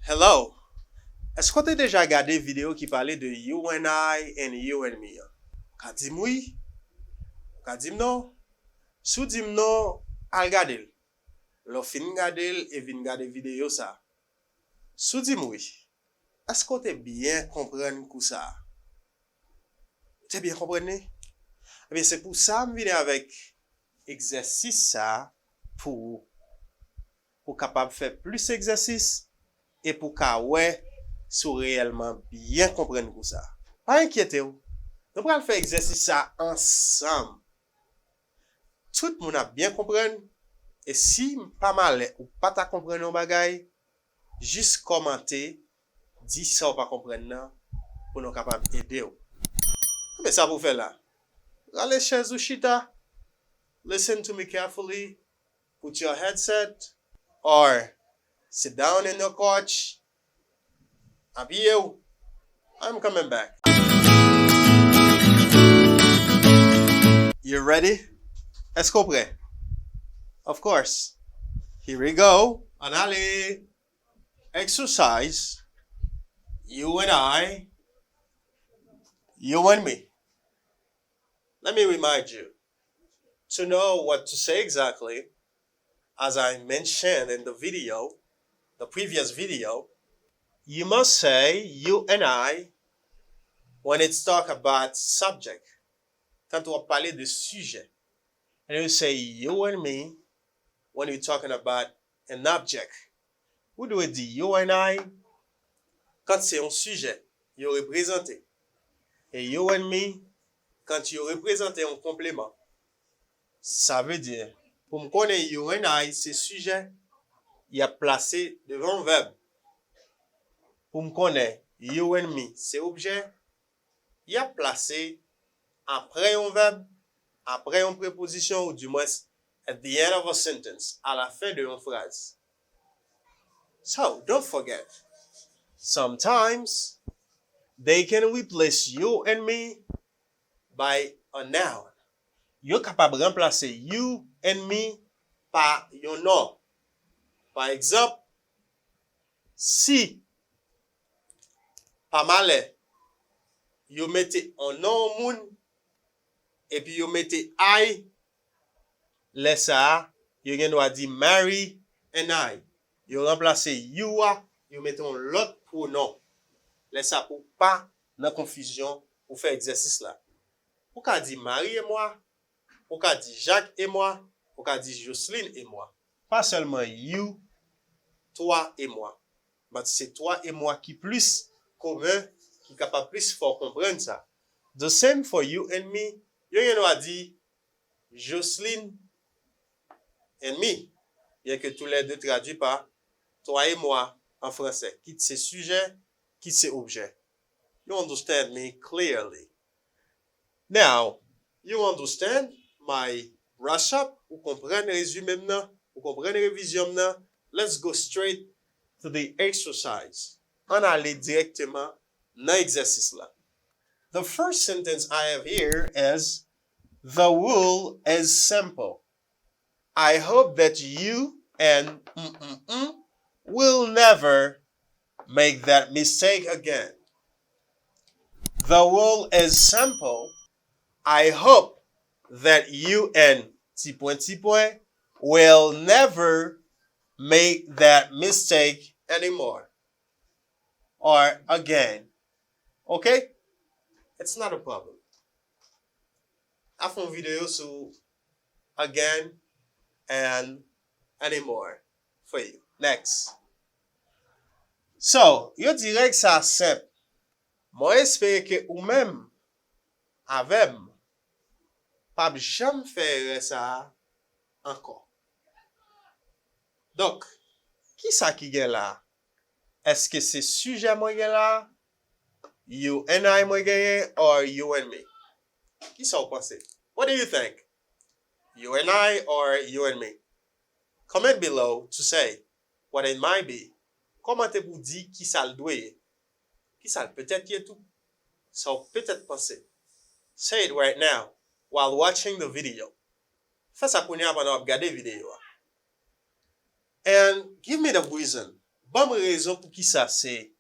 Hello. Est-ce que tu as déjà regardé une vidéo qui parlait de you and I and you and me? Ka di oui, ka di non. Sou di non, al gade l. Lo fin gade l et vin gade vidéo ça. Sou di oui. Est-ce que tu bien comprendre tout ça? Tu bien comprendre? Eh bien, c'est pour ça que je viens avec exercice ça pour capable faire plus exercice et pour qu'à ouais sou réellement bien comprendre tout ça. Pas inquiétez-vous. Nous allons faire exercice ça ensemble. Tout le monde a bien comprendre et si pas mal ou pas ta comprendre un bagay, juste commenter, dis ça ou pas comprendre pour nous capable aider. Mais ça vous fait là. Allez chez Zushita. Listen to me carefully. Put your headset or sit down in your couch. I'm coming back. You ready? Est-ce qu'on prêt? Of course. Here we go. En allez. Exercise. You and I. You and me. Let me remind you. To know what to say exactly, as I mentioned in the previous video, you must say you and I when it's talk about subject. Quand on va parler de sujet. And you say you and me when you're talking about an object. Vous devez dire you and I quand c'est un sujet, you représenté. Et you and me quand you représenté un complément. Ça veut dire, pour me connaître you and I, c'est sujet, il a placé devant un verbe. Pour me connaître you and me, c'est objet, il a placé après un verbe, après une préposition, ou du moins at the end of a sentence, à la fin d'une phrase. So, don't forget, sometimes they can replace you and me by a noun. Yo capable de remplacer you and me par yon nom. Par exemple, si pas mal yo mette un nom moun et puis yo mette I, laisse ça, yo gen doit dire Mary and I. Yo remplace you a, yo mette un l'autre pronom. Laisse ça pour pas dans confusion pour faire exercice là. Ou ka dire Marie et moi, ou ka dire Jacques et moi, ou ka dire Jocelyne et moi. Pas seulement you, toi et moi. Mais c'est toi et moi qui plus commun, qui capable plus fort comprendre ça. The same for you and me. Yo a dit Jocelyne and me. Bien que tous les deux traduits par toi et moi en français. Quitte c'est sujet, quitte c'est objet. You understand me clearly. Now, you understand my brush up? Vous comprenez résumé maintenant? Vous comprenez révision maintenant? Let's go straight to the exercise. On allait directement dans l'exercice là. The first sentence I have here is, the rule is simple. I hope that you and will never make that mistake again. The rule is simple. I hope that you and will never make that mistake anymore or again. Okay? It's not a problem. I found video so again and anymore for you. Next. So, yo direct ça simple. Moi espère que ou même avec pas jamais faire ça encore. Donc, qui ça qui est là? Est-ce que c'est sujet moi là? You and I moi or you and me? Qui ça vous pensez? What do you think? You and I or you and me? Comment below to say what it might be. Commentez pour dire qui ça le doit. Qui ça peut-être qui est tout. So peut-être penser. Say it right now while watching the video. Fais ça kounya pendant regarder vidéo. And give me the reason Bon raison pour qui ça c'est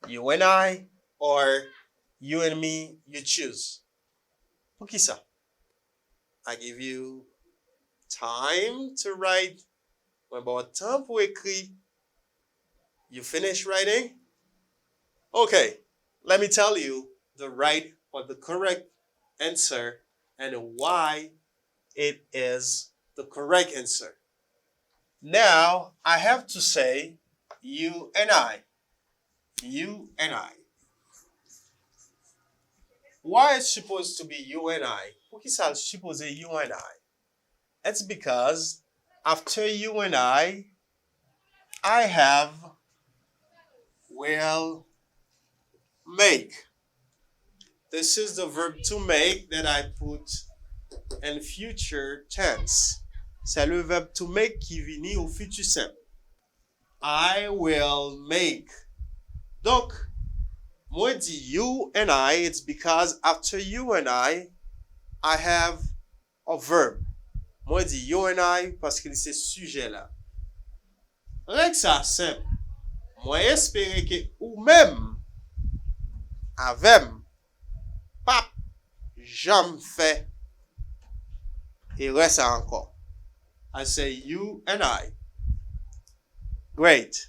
you and I or you and me, you choose. Pour qui ça? I give you time to write. When about temps pour écrire. You finish writing? Okay, let me tell you the right or the correct answer and why it is the correct answer. Now, I have to say you and I. You and I. Why it's supposed to be you and I? Por que ça supposed you and I? It's because after you and I have will make. This is the verb to make that I put in future tense. C'est le verbe to make qui vient au futur simple. I will make. Donc, moi dit you and I, it's because after you and I have a verb. Moi dit you and I parce que c'est sujet là. Règle ça simple. Moi espérer que ou même avec pas jamais fait et reste encore. I say you and I. Great.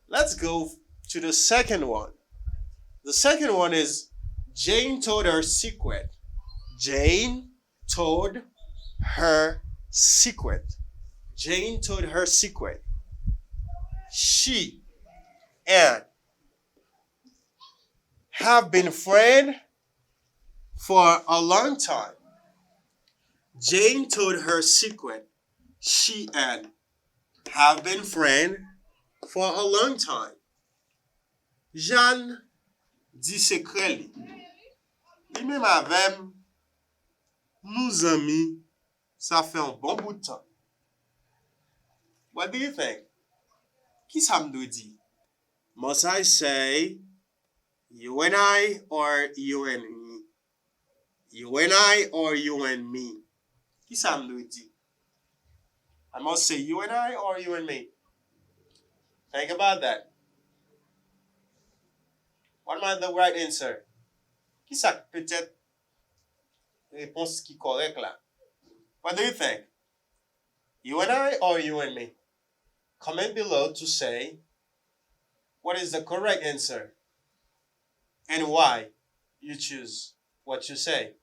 Let's go to the second one. The second one is Jane told her secret. Jane told her secret. Jane told her secret. She and have been friends for a long time. Jane told her secret. She and have been friends for a long time. Jeanne dit secret li. Li même avec nous amis, ça fait un bon bout de temps. What do you think? Qui ça me doit dire? Must I say you and I or you and me? You and I or you and me? Qui ça me doit dire? I must say you and I or you and me. Think about that. What might the right answer? Qui ça peut-être réponse qui correcte là? What do you think? You and I or you and me? Comment below to say what is the correct answer and why you choose what you say.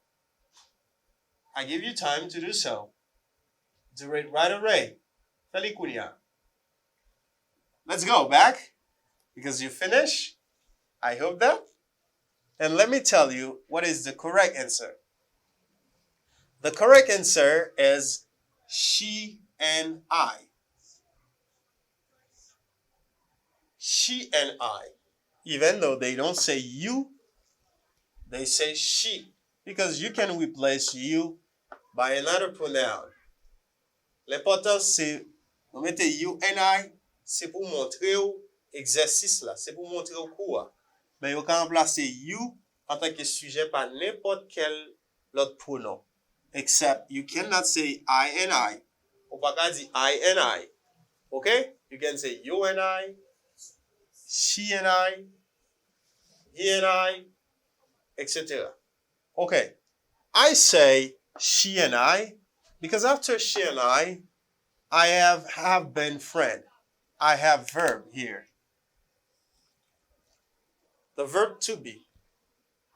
I give you time to do so. Do it right away. Feli kounya. Let's go back because you finish. I hope that. And let me tell you what is the correct answer. The correct answer is she and I. She and I. Even though they don't say you, they say she. Because you can replace you by another pronoun. L'important c'est, vous mettez you and I, c'est pour montrer au exercice là, c'est pour montrer au cours. Mais vous can remplacer you en tant que sujet par n'importe quel autre pronom. Except you cannot say I and I. Ou pas qu'à dire I and I. Okay? You can say you and I, she and I, he and I, etc. Okay. I say she and I because after she and I have been friend. I have verb here. The verb to be,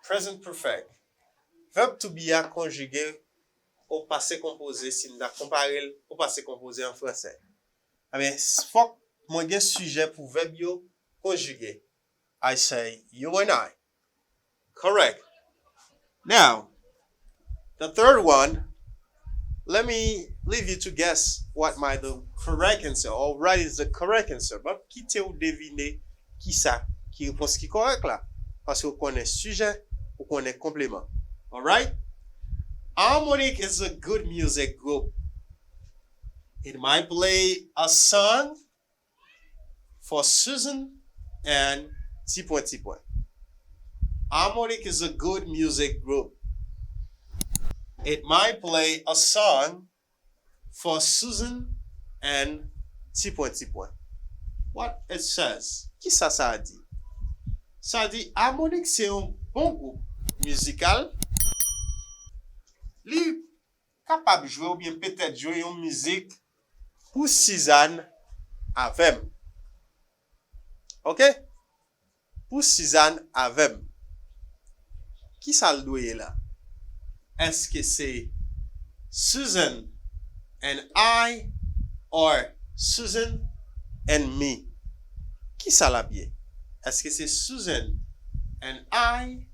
present perfect. Verb to be a conjugué au passé composé si nous comparé au passé composé en français. Mais faut moi gen sujet pour verbe yo conjugué. I say you and I. Correct. Now, the third one, let me leave you to guess what the correct answer, or what is the correct answer. But quittez ou deviner qui ça, qui réponse qui correct là. Parce que vous connaissez sujet, vous connaissez complément. Alright? Harmonic is a good music group. It might play a song for Susan and T-point. Harmonic is a good music group. It might play a song for Susan and T-point. what it says. Qui ça dit? Ça dit harmonique c'est un bon groupe musical. Li capable jouer ou bien peut-être jouer une musique pour Suzanne avec. OK? Pour Suzanne avec. Qui ça le doit là? Est-ce que c'est Susan and I or Susan and me? Qui ça l'a bien? Est-ce que c'est Susan and I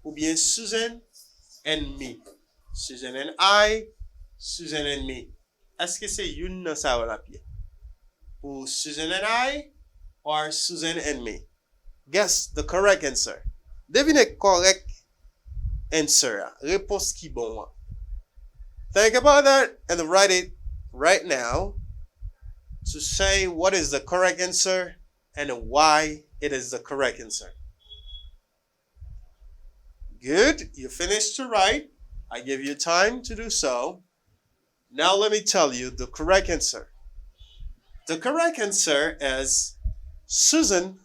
ou bien Susan and me? Susan and I, Susan and me. Est-ce que c'est une dans ça l'a bien? Ou Susan and I or Susan and me? Guess the correct answer. Devine correct answer. Réponse qui bon. Think about that and write it right now to say what is the correct answer and why it is the correct answer. Good. You finished to write. I give you time to do so. Now let me tell you the correct answer. The correct answer is Susan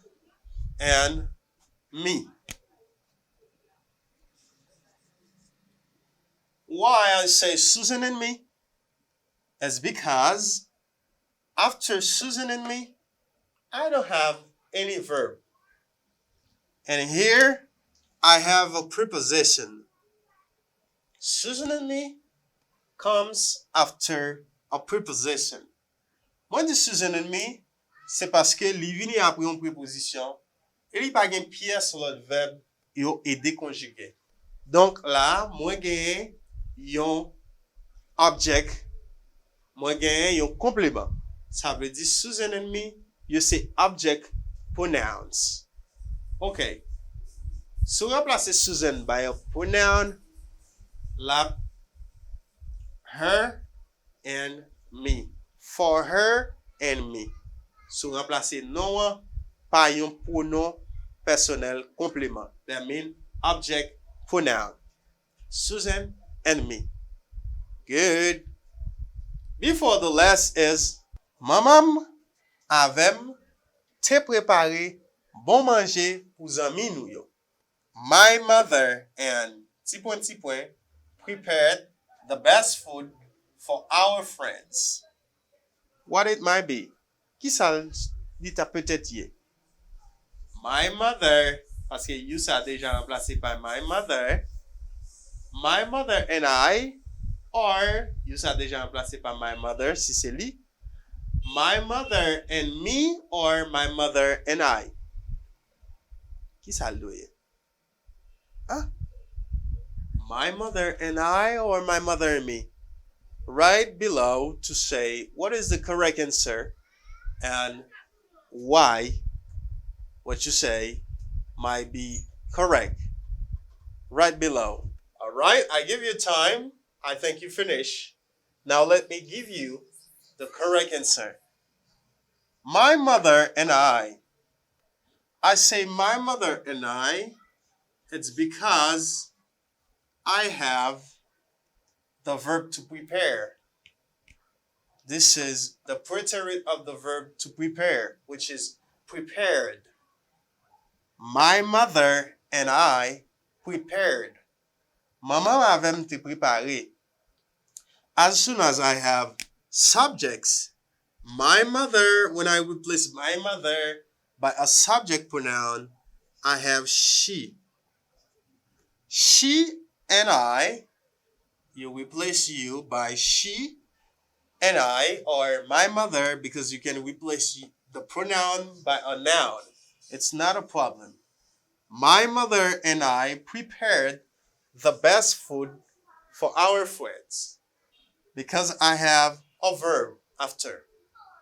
and me. Why I say Susan and me is because after Susan and me, I don't have any verb. And here I have a preposition. Susan and me comes after a preposition. When the Susan and me, c'est parce que li vini après une préposition et li pa gen pièce sur l'autre verbe yo aider conjugué. Donc là, moi gen yon object, moi gen yon complément. Ça veut dire Susan and me, you say object pronouns. Okay. So remplacer Susan by a pronoun, la her and me. For her and me. So remplacer Noah par yon pronom personnel complément. That means object pronoun. Susan and me. Good. Before the last is maman avem te préparé bon manger pour zami nou yo. My mother and tipon prepared the best food for our friends. What it might be? Qui ça dit à peut-être yé? My mother, parce que you ça déjà remplacé par my mother. My mother and I, or you ça déjà remplacé par my mother si c'est lui. My mother and me, or my mother and I. Qui ça le doit? Huh? My mother and I, or my mother and me? Write below to say what is the correct answer and why what you say might be correct. Right below. All right, I give you time. I think you finish. Now let me give you the correct answer. My mother and I say my mother and I, it's because I have the verb to prepare. This is the preterite of the verb to prepare, which is prepared. My mother and I prepared. Maman avem te préparé. As soon as I have subjects, my mother, when I replace my mother by a subject pronoun, I have she. She and I, you replace you by she and I, or my mother, because you can replace the pronoun by a noun. It's not a problem. My mother and I prepared the best food for our friends because I have a verb after.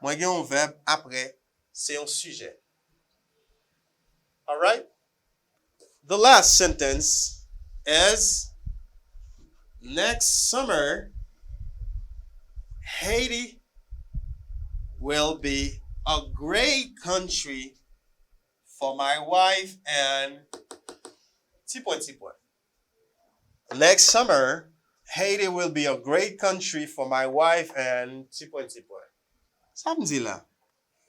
Moi, j'ai un verbe après, c'est un sujet. All right? The last sentence is next summer, Haiti will be a great country for my wife and tipon. Next summer, Haiti will be a great country for my wife and tipon. Ça me dit là.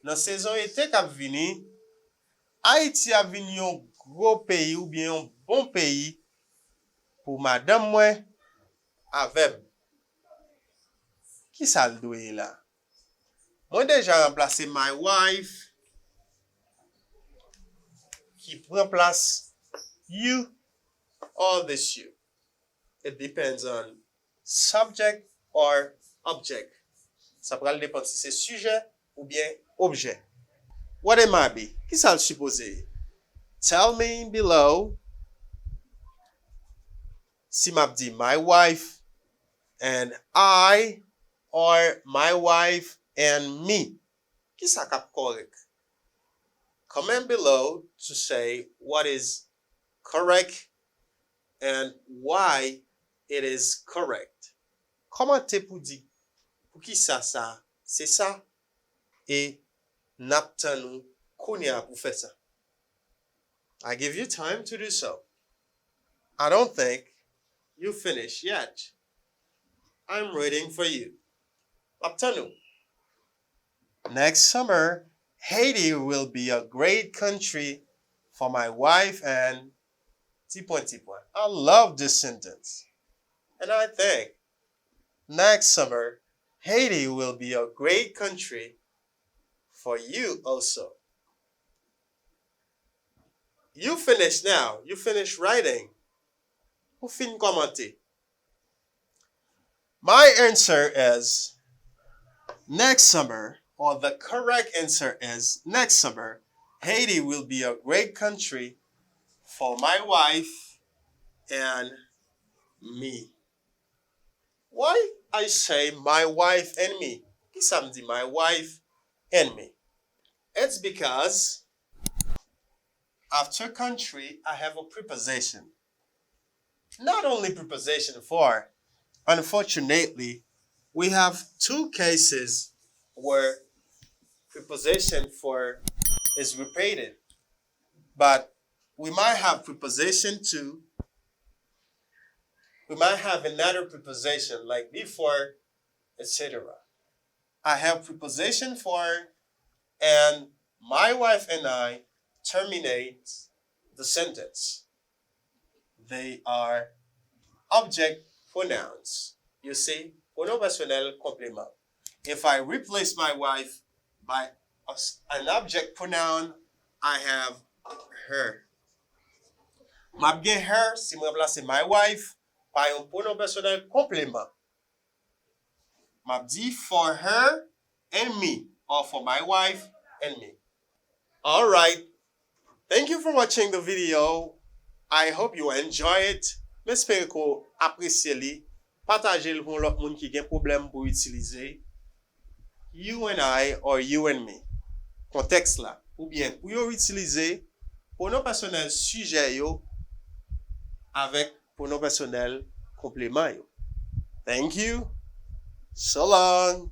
Dans saison été k'ap vini, Haïti a vini yon gros pays ou bien yon bon pays pour madame mwen avec. Qui ça le doye là? Moi déjà remplacé my wife qui prend place you or this you. It depends on subject or object. Ça va dépendre si c'est sujet ou bien objet. What it might be? Qui ça le supposé? Tell me below si m'a dit my wife and I or my wife and me. Qui ça cap correct? Comment below to say what is correct and why it is correct. Commentez pour dire pour qui ça c'est ça et n'aptan nou kounya pour faire ça. I give you time to do so. I don't think you finished yet. I'm waiting for you. N'aptan nou. Next summer, Haiti will be a great country for my wife and T-point. I love this sentence. And I think next summer, Haiti will be a great country for you also. You finish now. You finish writing. Ou fin commenter? My answer is next summer, or the correct answer is next summer, Haiti will be a great country for my wife and me. Why I say my wife and me? Qui ça me dit my wife and me? It's because after country, I have a preposition. Not only preposition for, unfortunately, we have two cases where preposition for is repeated. But we might have preposition to. We might have another preposition like before, etc. I have preposition for, and my wife and I terminate the sentence. They are object pronouns. You see, pronom personnel complément. If I replace my wife by an object pronoun, I have her. M'a gen her si me remplace my wife par un pronom personnel complément. M'a dit for her and me, or for my wife and me. All right. Thank you for watching the video. I hope you enjoy it. J'espère que vous appréciez li. Partagez le pour l'autre monde qui gen problème pour utiliser you and I or you and me. Contexte là. Ou bien pour yo utiliser pronom personnel sujet yo avec pronom personnel complément yo. Thank you. So long.